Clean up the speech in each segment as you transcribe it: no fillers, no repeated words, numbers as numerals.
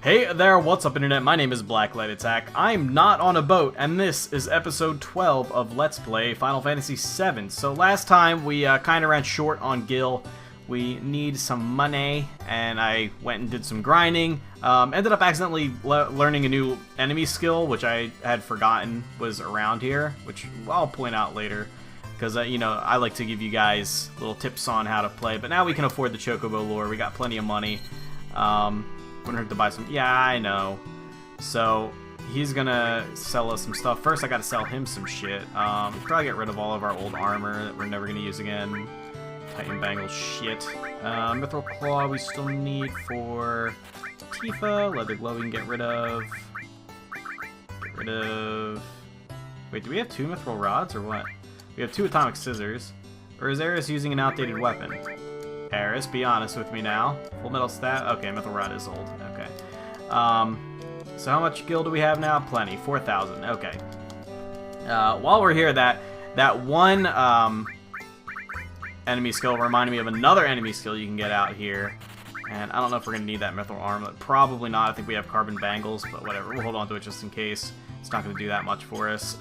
Hey there, what's up internet? My name is BlackLightAttack. I'm not on a boat, and this is episode 12 of Let's Play Final Fantasy VII. So last time we kind of ran short on Gil. We need some money, and I went and did some grinding. Ended up accidentally learning a new enemy skill, which I had forgotten was around here, which I'll point out later. Because, you know, I like to give you guys little tips on how to play. But now we can afford the Chocobo lore. We got plenty of money. Wouldn't hurt to buy some. Yeah, I know. So he's gonna sell us some stuff. First, I gotta sell him some shit. Probably get rid of all of our old armor that we're never gonna use again. Titan Bangle shit. Mithril Claw we still need for Tifa. Leather Glove we can get rid of. Get rid of. Wait, do we have 2 Mithril Rods or what? We have 2 Atomic Scissors. Or is Eris using an outdated weapon? Eris, be honest with me now. Full Metal Stat? Okay, Mithril Rod is old. Okay. So how much gil do we have now? Plenty. 4,000. Okay. While we're here, that one enemy skill reminded me of another enemy skill you can get out here. And I don't know if we're going to need that Mithril Armlet. Probably not. I think we have Carbon Bangles, but whatever. We'll hold on to it just in case. It's not going to do that much for us.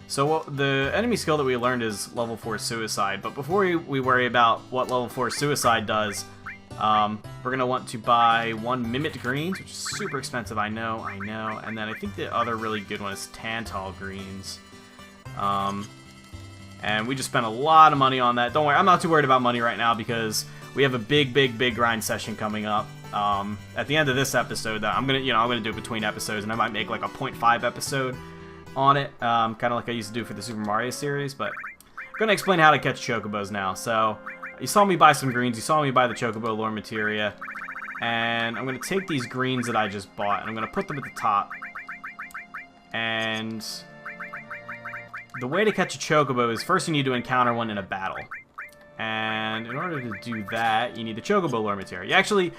So the enemy skill that we learned is level 4 Suicide, but before we worry about what level 4 Suicide does, we're going to want to buy 1 Mimit Greens, which is super expensive, I know, and then I think the other really good one is Tantal Greens. And we just spent a lot of money on that. Don't worry, I'm not too worried about money right now because we have a big grind session coming up. At the end of this episode, I'm gonna do it between episodes, and I might make like a 0.5 episode on it, kind of like I used to do for the Super Mario series, but I'm going to explain how to catch Chocobos now. So, you saw me buy some greens, you saw me buy the Chocobo lore materia, and I'm going to take these greens that I just bought, and I'm going to put them at the top, and the way to catch a Chocobo is first you need to encounter one in a battle, and in order to do that, you need the Chocobo lore materia. You actually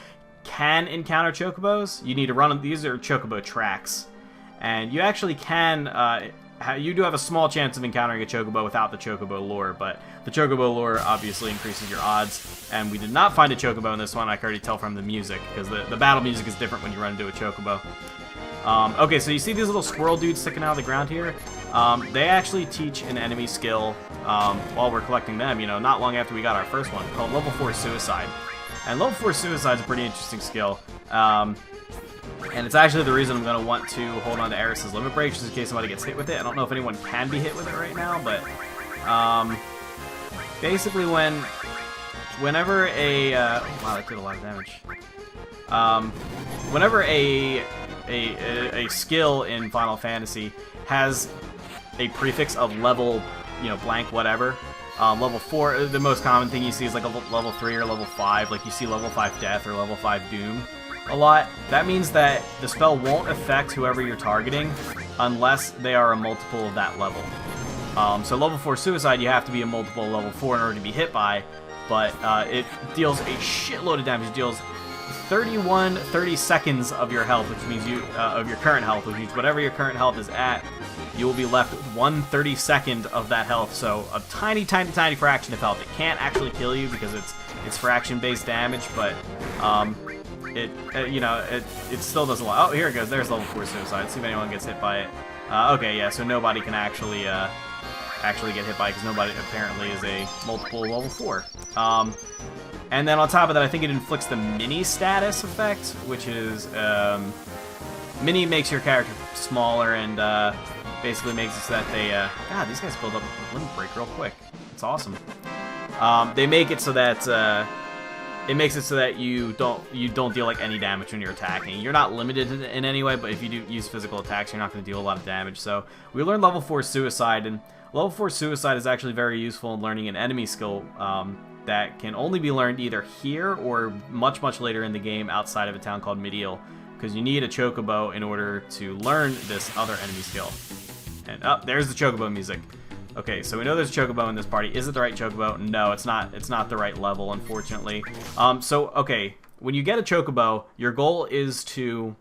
can encounter Chocobos, you need to run them, these are Chocobo tracks. And you actually can, you do have a small chance of encountering a Chocobo without the Chocobo lore, but the Chocobo lore obviously increases your odds. And we did not find a Chocobo in this one, I can already tell from the music, because the battle music is different when you run into a Chocobo. Okay, so you see these little squirrel dudes sticking out of the ground here? They actually teach an enemy skill while we're collecting them, you know, not long after we got our first one, called Level 4 Suicide. And Level 4 Suicide is a pretty interesting skill. And it's actually the reason I'm going to want to hold on to Eris's Limit Break, just in case somebody gets hit with it. I don't know if anyone can be hit with it right now, but basically whenever a wow, that did a lot of damage. Whenever a skill in Final Fantasy has a prefix of level, you know, blank whatever. Level 4, the most common thing you see is like a level 3 or level 5, like you see level 5 Death or level 5 Doom a lot. That means that the spell won't affect whoever you're targeting unless they are a multiple of that level. So level 4 Suicide, you have to be a multiple of level 4 in order to be hit by, but it deals a shitload of damage. It deals 30 seconds of your health, which means of your current health, which means whatever your current health is at, you will be left with 1/32 of that health. So a tiny fraction of health. It can't actually kill you because it's fraction-based damage, but it still does a lot. Oh, here it goes. There's level 4 Suicide. Let's see if anyone gets hit by it. Okay, yeah. So nobody can actually get hit by it because nobody apparently is a multiple level 4. And then on top of that, I think it inflicts the mini status effect, which is mini makes your character smaller and basically makes it so that they God, these guys build up Limit Break real quick. It's awesome. They make it so that it makes it so that you don't deal like any damage when you're attacking. You're not limited in any way, but if you do use physical attacks, you're not going to deal a lot of damage. So we learned level 4 Suicide, and level 4 Suicide is actually very useful in learning an enemy skill that can only be learned either here or much later in the game outside of a town called Midiel, because you need a Chocobo in order to learn this other enemy skill. And there's the Chocobo music. Okay, so we know there's a Chocobo in this party. Is it the right Chocobo? No, it's not. It's not the right level, unfortunately. Okay, when you get a Chocobo, your goal is to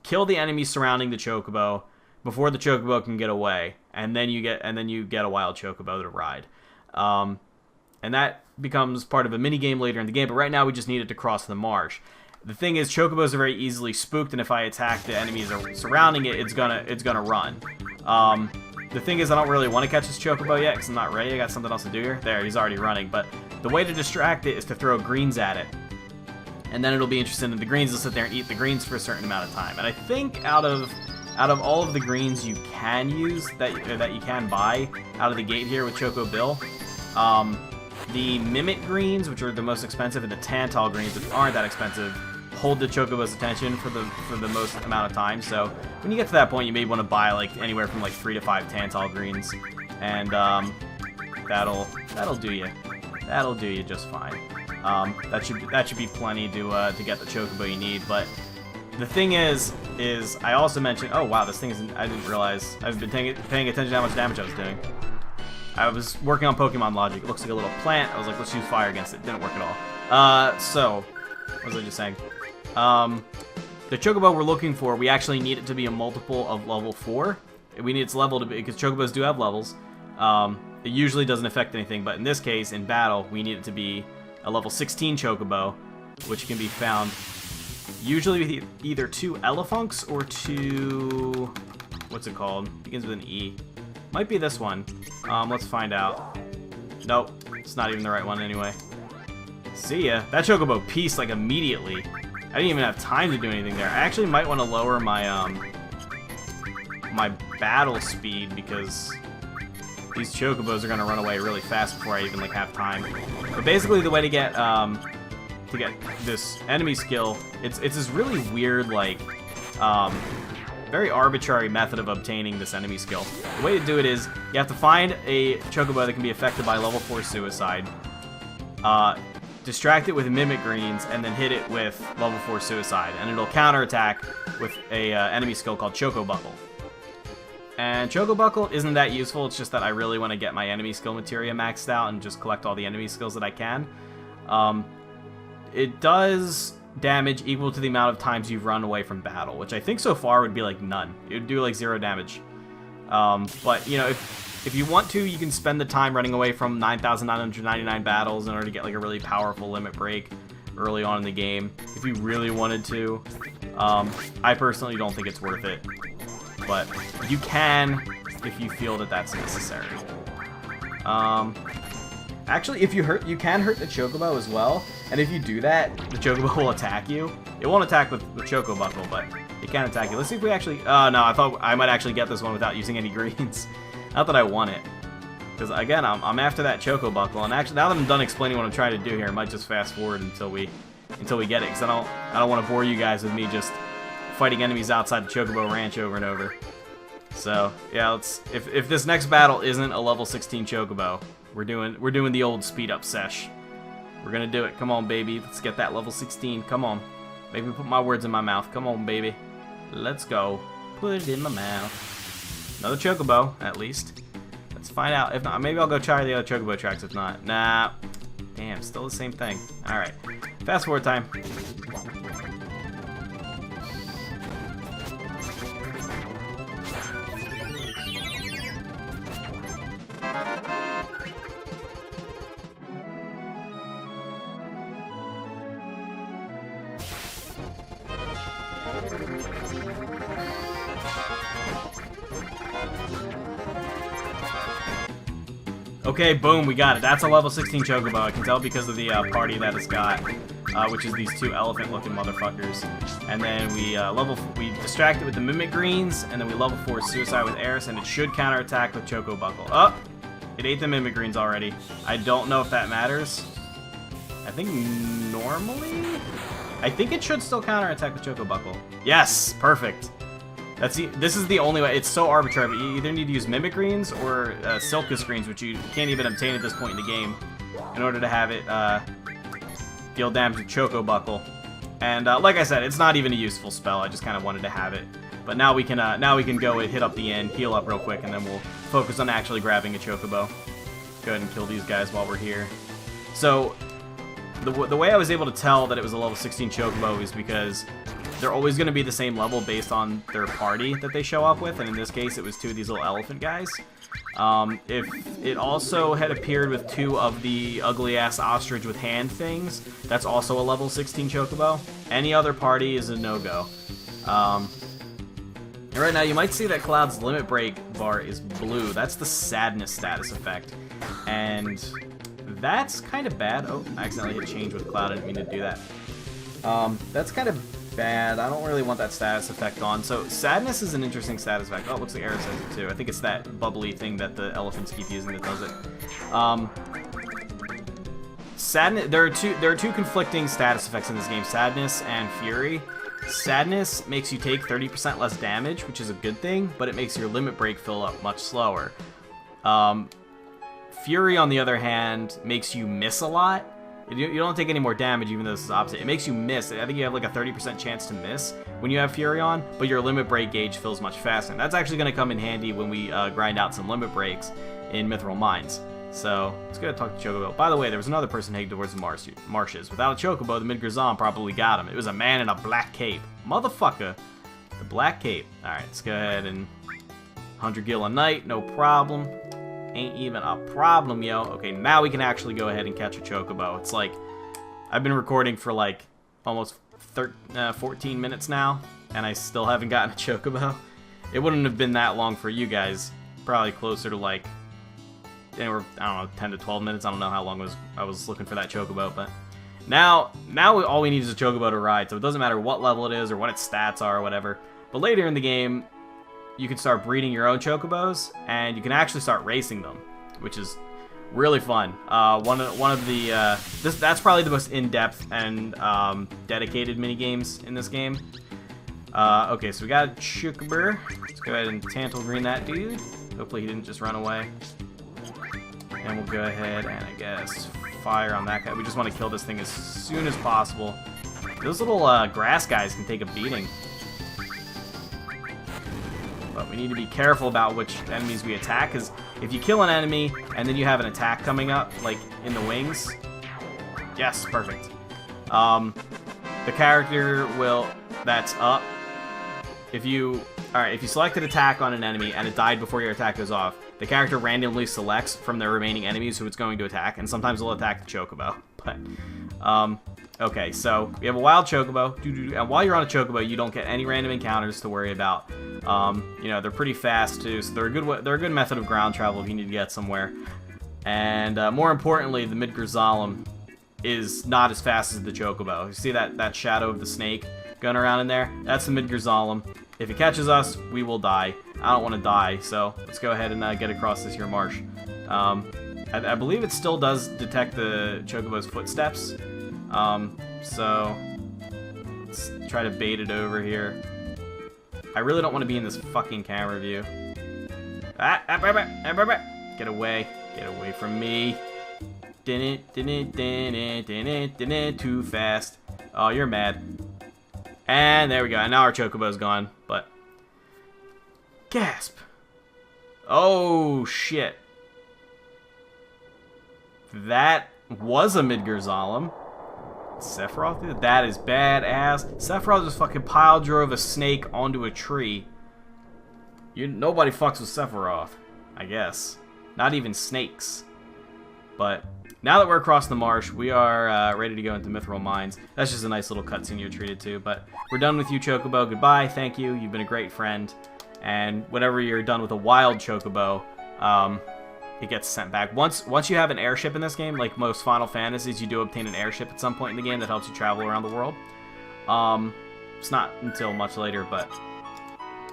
kill the enemies surrounding the Chocobo before the Chocobo can get away, and then you get a wild Chocobo to ride. And that becomes part of a mini game later in the game. But right now, we just need it to cross the marsh. The thing is, Chocobos are very easily spooked, and if I attack the enemies surrounding it, it's gonna run. The thing is, I don't really want to catch this Chocobo yet, because I'm not ready. I got something else to do here. There, he's already running. But the way to distract it is to throw greens at it. And then it'll be interested in the greens. It'll sit there and eat the greens for a certain amount of time. And I think out of all of the greens you can use, that you can buy out of the gate here with Choco Bill, the Mimic greens, which are the most expensive, and the Tantal greens, which aren't that expensive, hold the Chocobo's attention for the most amount of time. So when you get to that point, you may want to buy like anywhere from like 3 to 5 Tantal greens, and that'll do you. That'll do you just fine. That should be plenty to get the Chocobo you need. But the thing is I also mentioned. Oh wow, this thing isn't. I didn't realize. I've been paying attention to how much damage I was doing. I was working on Pokemon logic. It looks like a little plant. I was like, let's use fire against it. Didn't work at all. So what was I just saying? The Chocobo we're looking for, we actually need it to be a multiple of level 4. We need its level to be, because Chocobos do have levels. It usually doesn't affect anything, but in this case, in battle, we need it to be a level 16 Chocobo, which can be found usually with either 2 Elefunks or 2... What's it called? Begins with an E. Might be this one. Let's find out. Nope, it's not even the right one anyway. See ya. That Chocobo pieced like immediately. I didn't even have time to do anything there. I actually might want to lower my my battle speed, because these Chocobos are gonna run away really fast before I even like have time. But basically, the way to get this enemy skill, it's this really weird, like very arbitrary method of obtaining this enemy skill. The way to do it is you have to find a Chocobo that can be affected by level 4 Suicide. Distract it with Mimic Greens, and then hit it with level 4 Suicide, and it'll counterattack with a enemy skill called Choco Buckle. And Choco Buckle isn't that useful, it's just that I really want to get my enemy skill materia maxed out and just collect all the enemy skills that I can. It does damage equal to the amount of times you've run away from battle, which I think so far would be like none. It would do like 0 damage. But, you know, if you want to, you can spend the time running away from 9,999 battles in order to get like a really powerful limit break early on in the game, if you really wanted to. I personally don't think it's worth it, but you can if you feel that that's necessary. Actually, if you can hurt the Chocobo as well, and if you do that, the Chocobo will attack you. It won't attack with Choco Buckle, but it can attack you. Let's see if we actually... no, I thought I might actually get this one without using any greens. Not that I want it, because again, I'm after that Choco Buckle, and actually, now that I'm done explaining what I'm trying to do here, I might just fast forward until we get it, because I don't want to bore you guys with me just fighting enemies outside the Chocobo Ranch over and over. So yeah, if this next battle isn't a level 16 Chocobo, we're doing the old speed up sesh. We're gonna do it. Come on, baby. Let's get that level 16. Come on. Make me put my words in my mouth. Come on, baby. Let's go. Put it in my mouth. Another Chocobo, at least. Let's find out. If not, maybe I'll go try the other Chocobo tracks. If not, nah. Damn, still the same thing. All right. Fast forward time. Okay, boom, we got it. That's a level 16 Chocobo. I can tell because of the party that it's got, which is these 2 elephant-looking motherfuckers. And then we distract it with the Mimic Greens, and then we level 4 Suicide with Eris, and it should counterattack with Choco Buckle. Oh, it ate the Mimic Greens already. I don't know if that matters. I think normally, I think it should still counterattack with Choco Buckle. Yes, perfect. This is the only way. It's so arbitrary, but you either need to use Mimic Greens or Silcus Greens, which you can't even obtain at this point in the game, in order to have it deal damage with Choco Buckle. And like I said, it's not even a useful spell. I just kind of wanted to have it. But now we can go and hit up the end, heal up real quick, and then we'll focus on actually grabbing a Chocobo. Go ahead and kill these guys while we're here. So the way I was able to tell that it was a level 16 Chocobo is because they're always going to be the same level based on their party that they show up with, and in this case, it was 2 of these little elephant guys. If it also had appeared with 2 of the ugly-ass ostrich with hand things, that's also a level 16 Chocobo. Any other party is a no-go. Right now, you might see that Cloud's limit break bar is blue. That's the sadness status effect, and that's kind of bad. Oh, I accidentally hit change with Cloud. I didn't mean to do that. That's kind of bad. I don't really want that status effect on. So sadness is an interesting status effect. Oh, it looks like Aerith says it too. I think it's that bubbly thing that the elephants keep using that does it. Sadness. There are two conflicting status effects in this game: sadness and fury. Sadness makes you take 30% less damage, which is a good thing, but it makes your limit break fill up much slower. Fury, on the other hand, makes you miss a lot. You don't take any more damage, even though this is opposite. It makes you miss. I think you have like a 30% chance to miss when you have Fury on, but your limit break gauge fills much faster. And that's actually going to come in handy when we grind out some limit breaks in Mithril Mines. So, let's go talk to Chocobo. By the way, there was another person heading towards the marshes. Without a Chocobo, the Midgazan probably got him. It was a man in a black cape. Motherfucker. The black cape. Alright, let's go ahead and 100 gil a night, no problem. Ain't even a problem, yo. Okay, now we can actually go ahead and catch a Chocobo. It's like, I've been recording for like almost 14 minutes now, and I still haven't gotten a Chocobo. It wouldn't have been that long for you guys. Probably closer to like, anywhere, I don't know, 10 to 12 minutes. I don't know how long I was looking for that Chocobo, but now all we need is a Chocobo to ride, so it doesn't matter what level it is or what its stats are or whatever. But later in the game, you can start breeding your own Chocobos, and you can actually start racing them, which is really fun. One of the that's probably the most in-depth and dedicated mini games in this game. Okay, so we got a Chocobo. Let's go ahead and Tantal Green that dude. Hopefully he didn't just run away. And we'll go ahead and, I guess, fire on that guy. We just want to kill this thing as soon as possible. Those little grass guys can take a beating. But we need to be careful about which enemies we attack, because if you kill an enemy and then you have an attack coming up, like in the wings... Yes, perfect. The character will... That's up. If you selected attack on an enemy and it died before your attack goes off, the character randomly selects from the remaining enemies who it's going to attack, and sometimes it'll attack the Chocobo. But, okay, so we have a wild Chocobo, and while you're on a Chocobo, you don't get any random encounters to worry about. You know, they're pretty fast too, so they're a good method of ground travel if you need to get somewhere. And more importantly, the Midgazan is not as fast as the Chocobo. You see that shadow of the snake going around in there? That's the Midgazan. If it catches us, we will die. I don't want to die, so let's go ahead and get across this here marsh. I believe it still does detect the Chocobo's footsteps. So let's try to bait it over here. I really don't want to be in this fucking camera view. Get away. Get away from me. Too fast. Oh, you're mad. And there we go. And now our Chocobo's gone, but... Gasp. Oh, shit. That was a Midgazan. Sephiroth? That is badass. Sephiroth just fucking pile drove a snake onto a tree. Nobody fucks with Sephiroth, I guess. Not even snakes. But now that we're across the marsh, we are ready to go into Mithril Mines. That's just a nice little cutscene you're treated to. But we're done with you, Chocobo. Goodbye. Thank you. You've been a great friend. And whenever you're done with a wild Chocobo, it gets sent back. Once you have an airship in this game, like most Final Fantasies, you do obtain an airship at some point in the game that helps you travel around the world. It's not until much later, but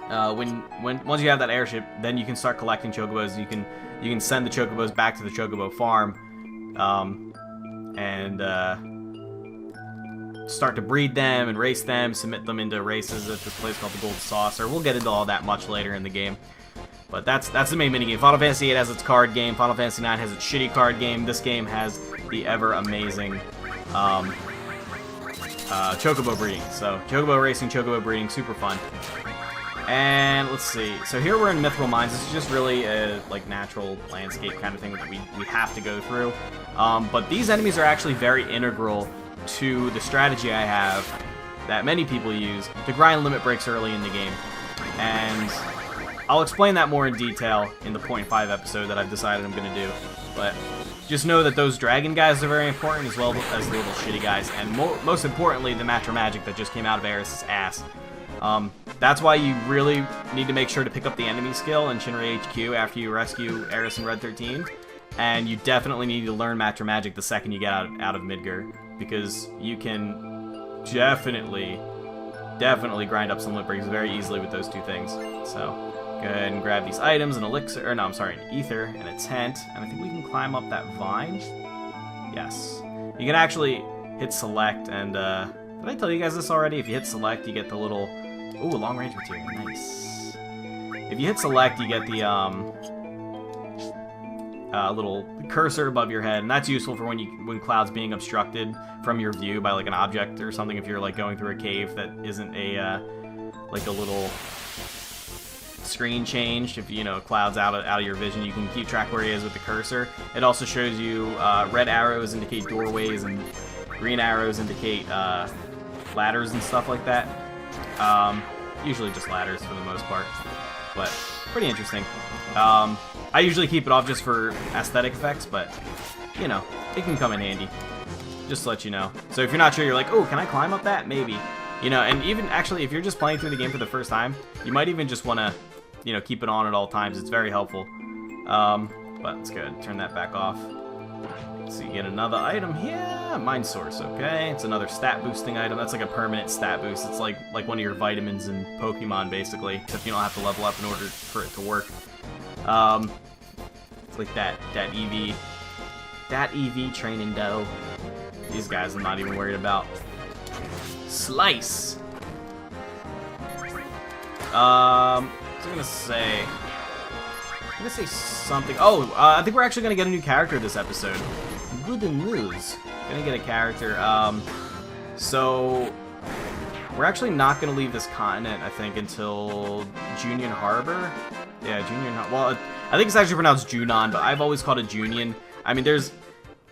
once you have that airship, then you can start collecting Chocobos. You can send the Chocobos back to the Chocobo farm, and start to breed them and race them, submit them into races at this place called the Gold Saucer. We'll get into all that much later in the game. But that's the main minigame. Final Fantasy VIII has its card game. Final Fantasy IX has its shitty card game. This game has the ever-amazing Chocobo breeding. So, Chocobo racing, Chocobo breeding, super fun. And let's see. So here we're in Mithril Mines. This is just really a like natural landscape kind of thing that we have to go through. But these enemies are actually very integral to the strategy I have that many people use to grind limit breaks early in the game. And I'll explain that more in detail in the 0.5 episode that I've decided I'm going to do. But just know that those dragon guys are very important, as well as the little shitty guys. And most importantly, the Matcha Magic that just came out of Eris's ass. That's why you really need to make sure to pick up the enemy skill in Shinra HQ after you rescue Eris and Red 13. And you definitely need to learn Matcha Magic the second you get out of Midgar, because you can definitely grind up some limit breaks very easily with those two things. So go ahead and grab these items, an elixir, or no, I'm sorry, an ether and a tent, and I think we can climb up that vine. Yes, you can actually hit select, and did I tell you guys this already? If you hit select, you get the little long range material. Nice. If you hit select, you get the little cursor above your head, and that's useful for when cloud's being obstructed from your view by like an object or something. If you're like going through a cave that isn't a like a little screen changed, if cloud's out of your vision, you can keep track where he is with the cursor. It also shows you red arrows indicate doorways and green arrows indicate ladders and stuff like that. Usually just ladders for the most part, but pretty interesting. I usually keep it off just for aesthetic effects, but it can come in handy. Just to let you know. So if you're not sure, you're like, oh, can I climb up that? Maybe. And even actually, if you're just playing through the game for the first time, you might even just want to, keep it on at all times. It's very helpful. But let's go ahead and turn that back off. So you get another item here. Mind source, okay. It's another stat boosting item. That's like a permanent stat boost. It's like one of your vitamins in Pokemon, basically, except you don't have to level up in order for it to work. It's like that EV training dough. These guys I'm not even worried about. Slice. I'm gonna say something. Oh, I think we're actually gonna get a new character this episode. Good news. Gonna get a character. So we're actually not gonna leave this continent, I think, until Junion Harbor. Yeah, Junion. Well, I think it's actually pronounced Junon, but I've always called it Junion. I mean, there's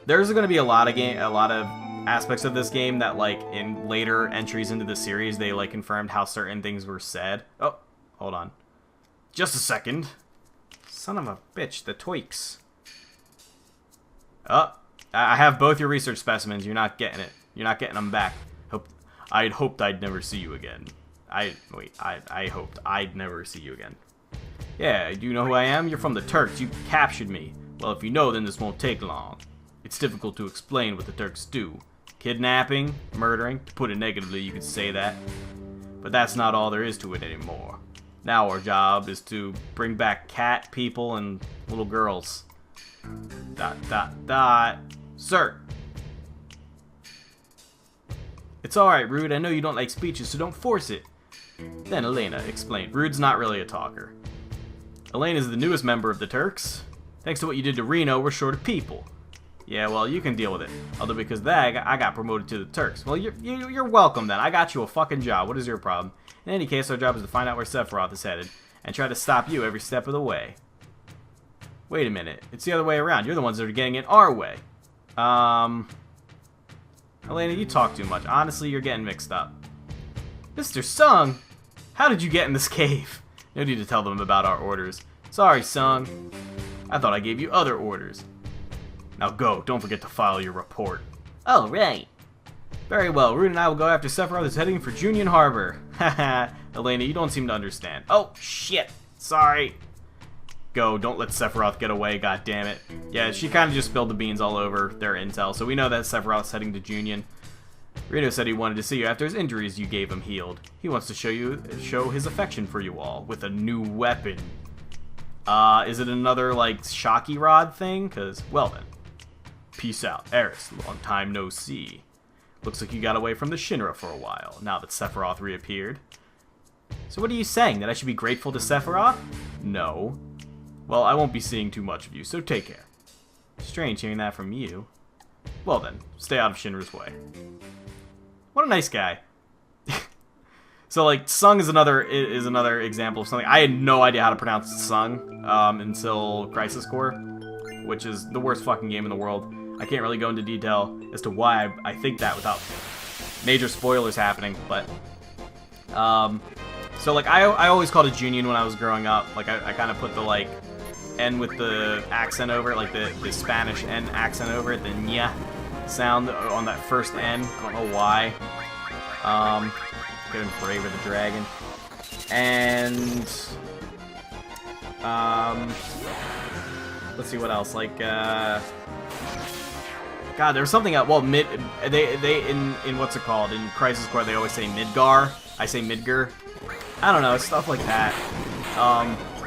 gonna be a lot of aspects of this game that, like, in later entries into the series, they like confirmed how certain things were said. Oh, hold on. Just a second. Son of a bitch, the tweaks. Oh, I have both your research specimens. You're not getting it. You're not getting them back. I'd hoped I'd never see you again. I hoped I'd never see you again. Yeah, do you know who I am? You're from the Turks. You captured me. Well, if you know, then this won't take long. It's difficult to explain what the Turks do. Kidnapping, murdering, to put it negatively, you could say that. But that's not all there is to it anymore. Now our job is to bring back cat people and little girls. ... Sir! It's alright, Rude. I know you don't like speeches, so don't force it. Then Elena explained. Rude's not really a talker. Elena's the newest member of the Turks. Thanks to what you did to Reno, we're short of people. Yeah, well, you can deal with it. Although because of that, I got promoted to the Turks. Well, you're welcome then. I got you a fucking job. What is your problem? In any case, our job is to find out where Sephiroth is headed and try to stop you every step of the way. Wait a minute. It's the other way around. You're the ones that are getting in our way. Elena, you talk too much. Honestly, you're getting mixed up. Mr. Sung, how did you get in this cave? No need to tell them about our orders. Sorry, Sung. I thought I gave you other orders. Now go. Don't forget to file your report. Oh, right. Very well. Rude and I will go after Sephiroth is heading for Junion Harbor. Haha. Elena, you don't seem to understand. Oh, shit. Sorry. Go. Don't let Sephiroth get away, goddammit. Yeah, she kind of just spilled the beans all over their intel, so we know that Sephiroth's heading to Junion. Reno said he wanted to see you after his injuries you gave him healed. He wants to show his affection for you all with a new weapon. Is it another, like, Shocky Rod thing? Because, well then. Peace out, Eris. Long time no see. Looks like you got away from the Shinra for a while, now that Sephiroth reappeared. So what are you saying, that I should be grateful to Sephiroth? No. Well, I won't be seeing too much of you, so take care. Strange hearing that from you. Well then, stay out of Shinra's way. What a nice guy. So, like, Sung is another example of something. I had no idea how to pronounce Sung until Crisis Core, which is the worst fucking game in the world. I can't really go into detail as to why I think that without major spoilers happening, but so like I always called it Junion when I was growing up. Like I kind of put the like N with the accent over it, like the Spanish N accent over it, the nya sound on that first N. I don't know why. Get him Braver the Dragon. And let's see what else. Like God, there was something else. Well, they in what's it called? In Crisis Core, they always say Midgar. I say Midgar. I don't know, stuff like that.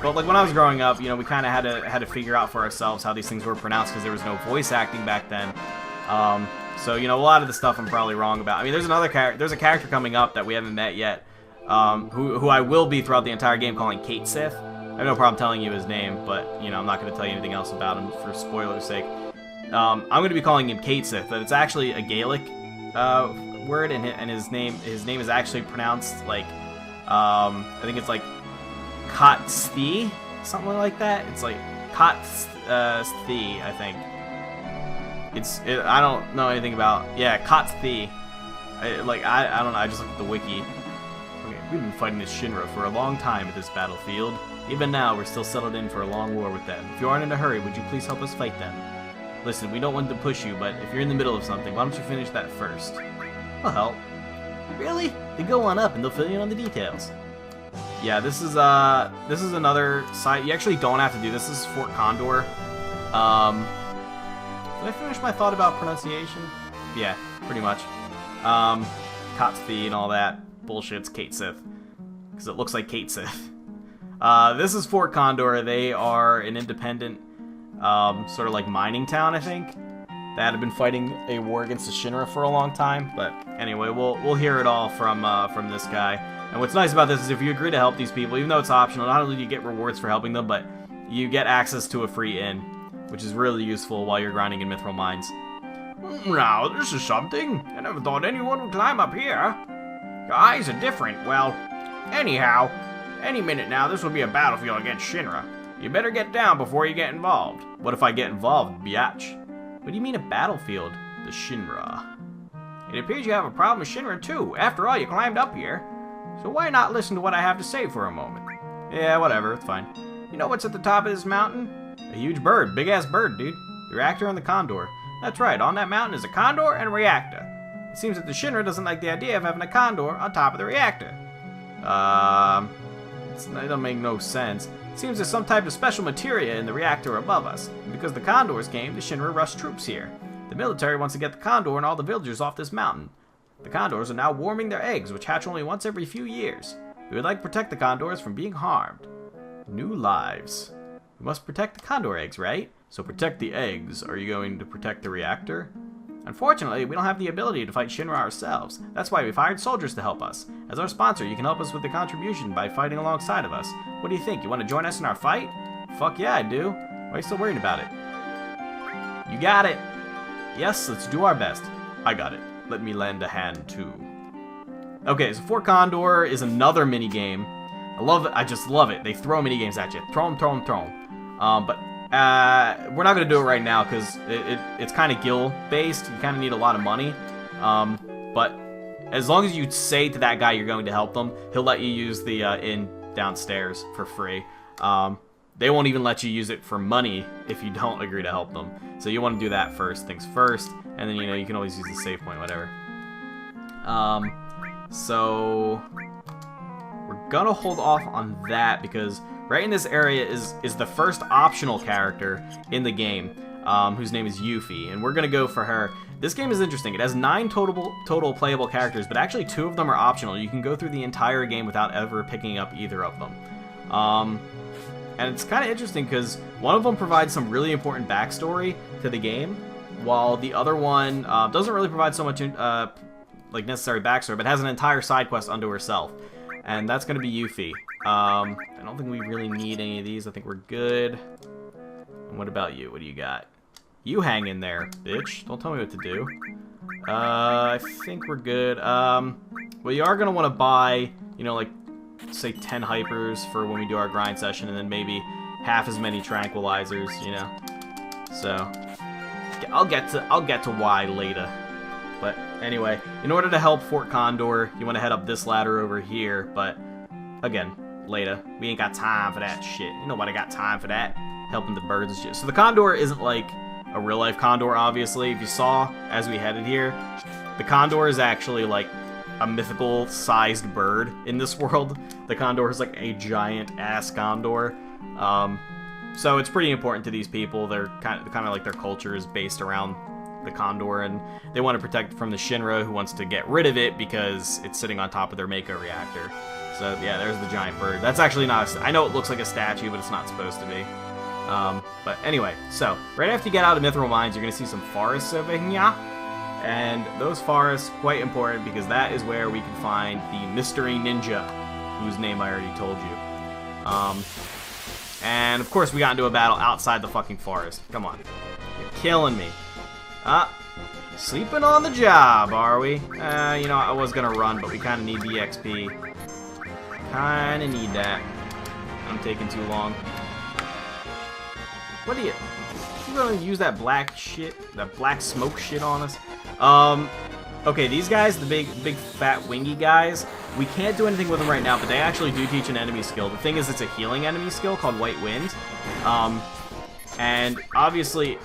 But like when I was growing up, you know, we kind of had to figure out for ourselves how these things were pronounced because there was no voice acting back then. So you know, a lot of the stuff I'm probably wrong about. I mean, there's a character coming up that we haven't met yet, who I will be throughout the entire game calling Kate Sith. I have no problem telling you his name, but you know, I'm not going to tell you anything else about him for spoiler's sake. I'm going to be calling him Kate Sith, but it's actually a Gaelic word, and his name is actually pronounced like I think it's like Kotsthi, something like that. It's like Kotsthi, I think. I don't know anything about, yeah, Kotsthi. I don't know, I just looked at the wiki. Okay, we've been fighting this Shinra for a long time at this battlefield. Even now, we're still settled in for a long war with them. If you aren't in a hurry, would you please help us fight them? Listen, we don't want to push you, but if you're in the middle of something, why don't you finish that first? I'll help. Really? Then go on up and they'll fill you in on the details. Yeah, this is another site. You actually don't have to do this. This is Fort Condor. Did I finish my thought about pronunciation? Yeah, pretty much. Kotsthi and all that bullshit's Kate Sith. Because it looks like Kate Sith. This is Fort Condor. They are an independent, sort of like mining town, I think. That had been fighting a war against the Shinra for a long time. But anyway, we'll hear it all from this guy. And what's nice about this is if you agree to help these people, even though it's optional, not only do you get rewards for helping them, but you get access to a free inn, which is really useful while you're grinding in Mithril Mines. Now, this is something. I never thought anyone would climb up here. Your eyes are different. Well, anyhow, any minute now, this will be a battlefield against Shinra. You better get down before you get involved. What if I get involved, biatch? What do you mean a battlefield? The Shinra. It appears you have a problem with Shinra too. After all, you climbed up here. So why not listen to what I have to say for a moment? Yeah, whatever, it's fine. You know what's at the top of this mountain? A huge bird. Big-ass bird, dude. The reactor and the Condor. That's right, on that mountain is a Condor and a reactor. It seems that the Shinra doesn't like the idea of having a Condor on top of the reactor. It doesn't make no sense. It seems there's some type of special materia in the reactor above us. And because the Condors came, the Shinra rushed troops here. The military wants to get the Condor and all the villagers off this mountain. The Condors are now warming their eggs, which hatch only once every few years. We would like to protect the Condors from being harmed. New lives. We must protect the Condor eggs, right? So protect the eggs. Are you going to protect the reactor? Unfortunately, we don't have the ability to fight Shinra ourselves. That's why we've hired soldiers to help us. As our sponsor, you can help us with the contribution by fighting alongside of us. What do you think? You want to join us in our fight? Fuck yeah, I do. Why are you still worried about it? You got it. Yes, let's do our best. I got it. Let me lend a hand, too. Okay, so Fort Condor is another minigame. I love it. I just love it. They throw minigames at you. Throw them. But we're not going to do it right now because it's kind of guild-based. You kind of need a lot of money. But as long as you say to that guy you're going to help them, he'll let you use the inn downstairs for free. They won't even let you use it for money if you don't agree to help them. So you want to do that first things first. And then, you know, you can always use the save point, whatever. So we're gonna hold off on that because right in this area is the first optional character in the game, whose name is Yuffie, and we're gonna go for her. This game is interesting. It has 9 total playable characters, but actually 2 of them are optional. You can go through the entire game without ever picking up either of them. And it's kind of interesting because one of them provides some really important backstory to the game, while the other one doesn't really provide so much like necessary backstory, but has an entire side quest unto herself. And that's going to be Yuffie. I don't think we really need any of these. I think we're good. And what about you? What do you got? You hang in there, bitch. Don't tell me what to do. I think we're good. Well, you are going to want to buy, you know, like, say 10 hypers for when we do our grind session, and then maybe half as many tranquilizers, you know. So I'll get to why later. But anyway, in order to help Fort Condor, you want to head up this ladder over here. But again, later. We ain't got time for that shit. Nobody got time for that. Helping the birds and shit. So the Condor isn't like a real-life Condor, obviously. If you saw as we headed here, the Condor is actually like a mythical-sized bird in this world. The Condor is like a giant-ass Condor. So it's pretty important to these people. They're kind of like their culture is based around the Condor, and they want to protect it from the Shinra, who wants to get rid of it because it's sitting on top of their Mako reactor. So yeah, there's the giant bird. That's actually not I know it looks like a statue, but it's not supposed to be. But anyway, so right after you get out of Mithril Mines, you're going to see some forests over here. And those forests, quite important, because that is where we can find the Mystery Ninja, whose name I already told you. And of course we got into a battle outside the fucking forest. Come on. You're killing me. Sleeping on the job, are we? You know, I was going to run, but we kind of need the XP. Kinda need that. I'm taking too long. What are you gonna use that black shit, that black smoke shit on us? Okay, these guys, the big fat wingy guys, we can't do anything with them right now, but they actually do teach an enemy skill. The thing is, it's a healing enemy skill called White Wind. And obviously,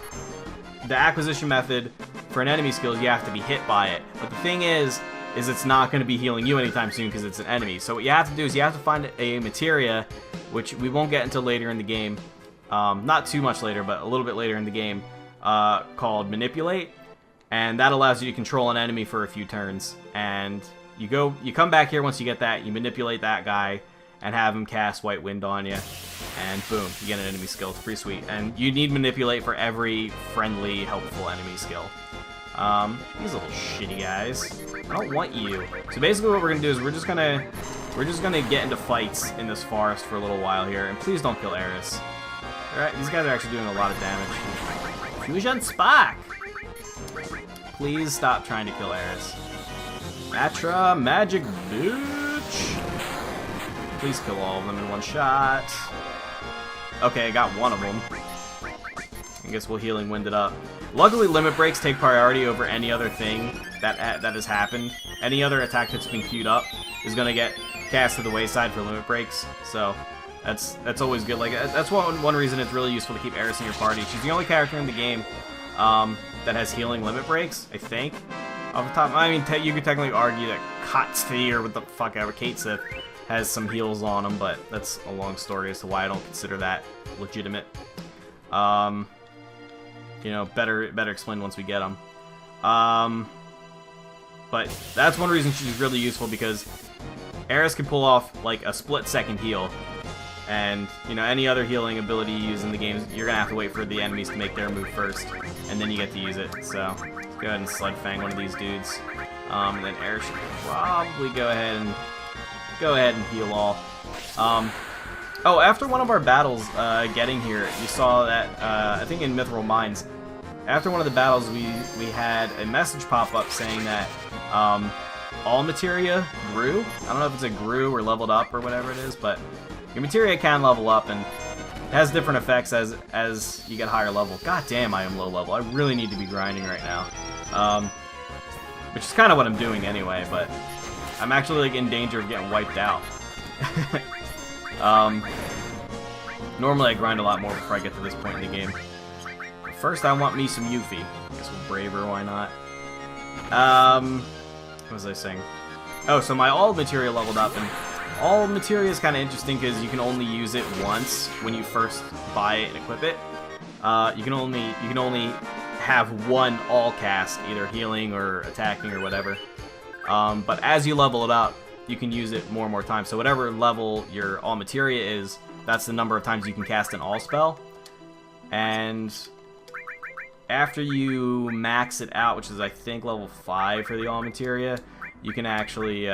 the acquisition method for an enemy skill is you have to be hit by it. But the thing is it's not going to be healing you anytime soon because it's an enemy. So what you have to do is you have to find a materia, which we won't get until later in the game. Not too much later, but a little bit later in the game, called Manipulate. And that allows you to control an enemy for a few turns. And you come back here once you get that, you manipulate that guy, and have him cast White Wind on you. And boom, you get an enemy skill. It's pretty sweet. And you need Manipulate for every friendly, helpful enemy skill. These little shitty guys. I don't want you. So basically what we're gonna do is we're just gonna get into fights in this forest for a little while here, and please don't kill Eris. Alright, these guys are actually doing a lot of damage. Fusion Spark! Please stop trying to kill Eris. Matra Magic Bitch! Please kill all of them in one shot. Okay, I got one of them. I guess we'll Healing Wind it up. Luckily, limit breaks take priority over any other thing that has happened. Any other attack that's been queued up is going to get cast to the wayside for limit breaks. So that's always good. Like that's one reason it's really useful to keep Eris in your party. She's the only character in the game that has healing limit breaks, I think. Off the top, I mean, you could technically argue that Katsi or what the fuck ever, Kate Sith, has some heals on him, but that's a long story as to why I don't consider that legitimate. You know, better explained once we get them. But that's one reason she's really useful, because Eris can pull off like a split-second heal, and you know, any other healing ability you use in the game, you're gonna have to wait for the enemies to make their move first, and then you get to use it. So let's go ahead and Slud Fang one of these dudes, and then Eris should probably go ahead and heal all. Oh, after one of our battles getting here, you saw that, I think in Mithril Mines, after one of the battles we had a message pop up saying that all materia grew. I don't know if it's a grew or leveled up or whatever it is, but your materia can level up, and it has different effects as you get higher level. God damn, I am low level. I really need to be grinding right now. Which is kind of what I'm doing anyway, but I'm actually like in danger of getting wiped out. Normally I grind a lot more before I get to this point in the game. But first I want me some Yuffie. I guess we'll brave her, why not? What was I saying? Oh, so my all materia leveled up, and all materia is kind of interesting because you can only use it once when you first buy it and equip it. You can only have one all cast, either healing or attacking or whatever. But as you level it up, you can use it more and more times. So whatever level your all materia is, that's the number of times you can cast an all spell. And after you max it out, which is I think level 5 for the all materia, you can actually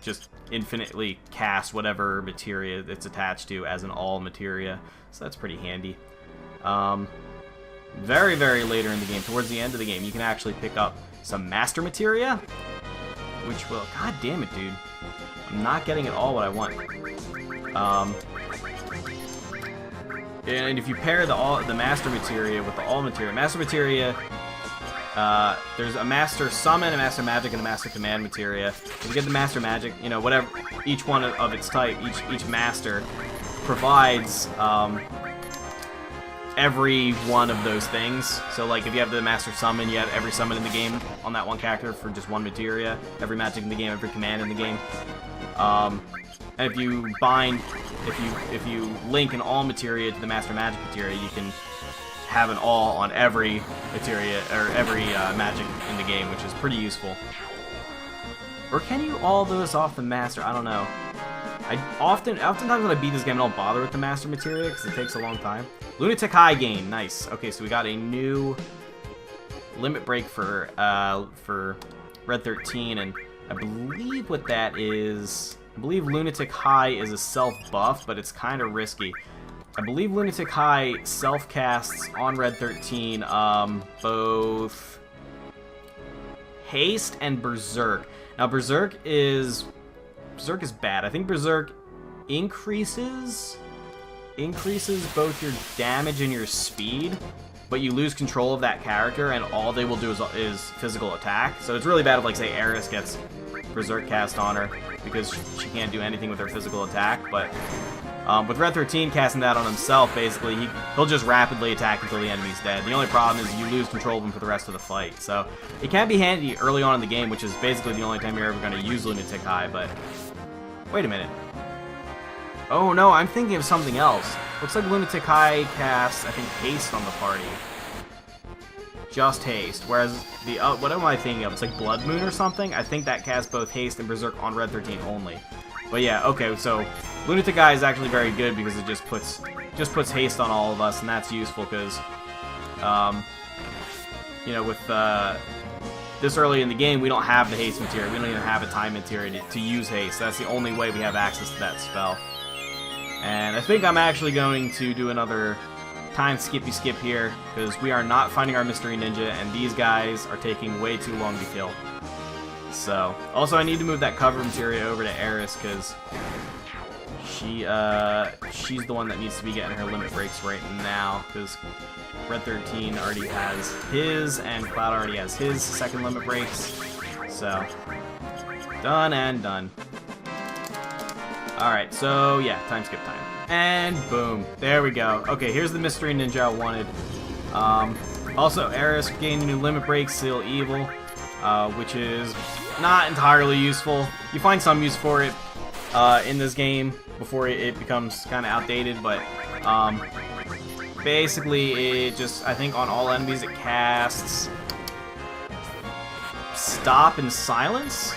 just infinitely cast whatever materia it's attached to as an all materia. So that's pretty handy. Very, very later in the game, towards the end of the game, you can actually pick up some master materia, which will, god damn it, dude, I'm not getting at all what I want. And if you pair the master materia with the all materia, master materia there's a Master Summon, a Master Magic, and a Master Command materia. If you get the Master Magic, you know, whatever, each one of its type, each Master provides every one of those things. So, like, if you have the Master Summon, you have every summon in the game on that one character for just one materia. Every magic in the game, every command in the game. And if you bind, if you link an all materia to the Master Magic materia, you can have an all on every materia or every magic in the game, which is pretty useful. Or can you all those off the Master? I don't know. Oftentimes when I beat this game, I don't bother with the Master materia because it takes a long time. Lunatic High gain, nice. Okay, so we got a new limit break for Red 13, and I believe what that is. I believe Lunatic High is a self buff, but it's kind of risky. I believe Lunatic High self-casts on Red 13 both Haste and Berserk. Now, Berserk is bad. I think Berserk increases both your damage and your speed, but you lose control of that character, and all they will do is physical attack. So it's really bad if, like, say, Eris gets Berserk cast on her, because she can't do anything with her physical attack, but with Red 13 casting that on himself, basically, he'll just rapidly attack until the enemy's dead. The only problem is you lose control of him for the rest of the fight. So it can be handy early on in the game, which is basically the only time you're ever going to use Lunatic High, but... Wait a minute. Oh no, I'm thinking of something else. Looks like Lunatic High casts, I think, Haste on the party. Just Haste, whereas the... what am I thinking of? It's like Blood Moon or something? I think that casts both Haste and Berserk on Red 13 only. But yeah, okay, so Lunatic High is actually very good because it just puts haste on all of us, and that's useful because, you know, with this early in the game, we don't have the haste material. We don't even have a time material to use haste. That's the only way we have access to that spell. And I think I'm actually going to do another time skippy skip here because we are not finding our Mystery Ninja, and these guys are taking way too long to kill. So, also I need to move that cover materia over to Eris because she's the one that needs to be getting her limit breaks right now because Red 13 already has his and Cloud already has his second limit breaks. So, done and done. Alright, so yeah, time skip time. And boom, there we go. Okay, here's the Mystery Ninja I wanted. Also, Eris gained a new limit break, Seal Evil, which is not entirely useful. You find some use for it in this game before it becomes kind of outdated, but basically it just, I think on all enemies it casts Stop and Silence,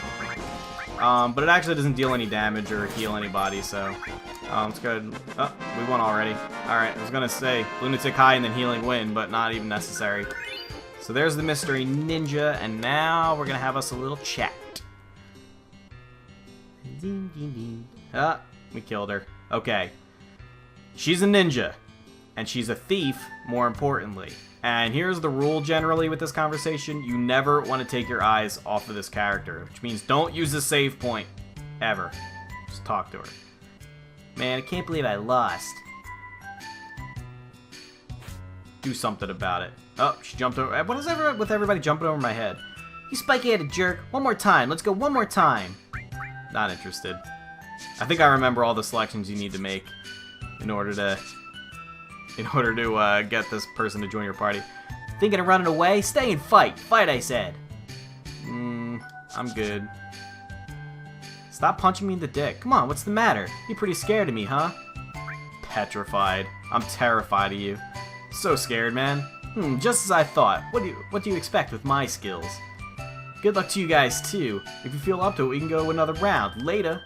but it actually doesn't deal any damage or heal anybody, so let's go ahead. Oh, we won already. Alright, I was gonna say Lunatic High and then Healing Wind, but not even necessary. So there's the Mystery Ninja, and now we're gonna have us a little chat. Ah, we killed her. Okay. She's a ninja, and she's a thief, more importantly. And here's the rule generally with this conversation. You never want to take your eyes off of this character, which means don't use a save point, ever. Just talk to her. Man, I can't believe I lost. Do something about it. Oh, she jumped over. What is with everybody jumping over my head? You spiky-headed jerk. One more time. Let's go one more time. Not interested. I think I remember all the selections you need to make in order to get this person to join your party. Thinking of running away? Stay and fight. Fight, I said. I'm good. Stop punching me in the dick. Come on, what's the matter? You're pretty scared of me, huh? Petrified. I'm terrified of you. So scared, man. Just as I thought. What do you expect with my skills? Good luck to you guys, too. If you feel up to it, we can go another round. Later.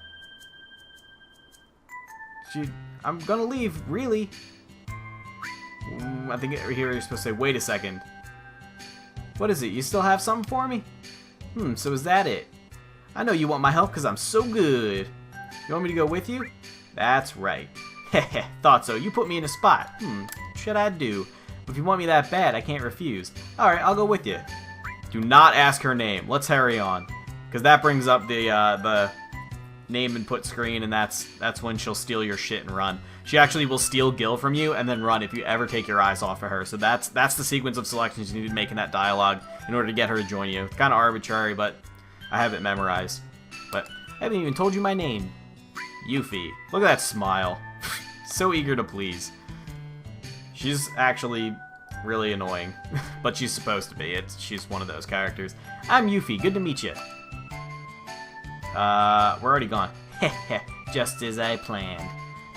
I'm gonna leave, really. I think here you're supposed to say, wait a second. What is it? You still have something for me? So is that it? I know you want my help because I'm so good. You want me to go with you? That's right. Heh, thought so. You put me in a spot. What should I do? If you want me that bad, I can't refuse. Alright, I'll go with you. Do not ask her name. Let's hurry on. Because that brings up the name input screen, and that's when she'll steal your shit and run. She actually will steal Gil from you and then run if you ever take your eyes off of her. So that's the sequence of selections you need to make in that dialogue in order to get her to join you. It's kind of arbitrary, but I have it memorized. But I haven't even told you my name. Yuffie. Look at that smile. So eager to please. She's actually really annoying, but she's supposed to be. She's one of those characters. I'm Yuffie. Good to meet you. We're already gone. Just as I planned.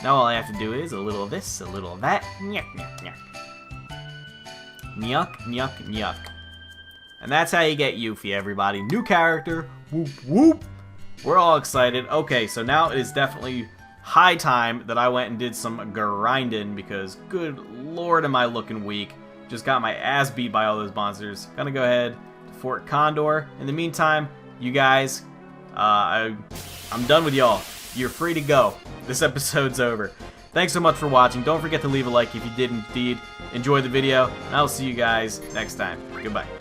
Now all I have to do is a little of this, a little of that. Nyuk, nyuk, nyuk. Nyuk, nyuk, nyuk. And that's how you get Yuffie, everybody. New character. Whoop, whoop. We're all excited. Okay, so now it is definitely high time that I went and did some grinding because, good lord, am I looking weak. Just got my ass beat by all those monsters. Gonna go ahead to Fort Condor. In the meantime, you guys, I'm done with y'all. You're free to go. This episode's over. Thanks so much for watching. Don't forget to leave a like if you did indeed enjoy the video, and I'll see you guys next time. Goodbye.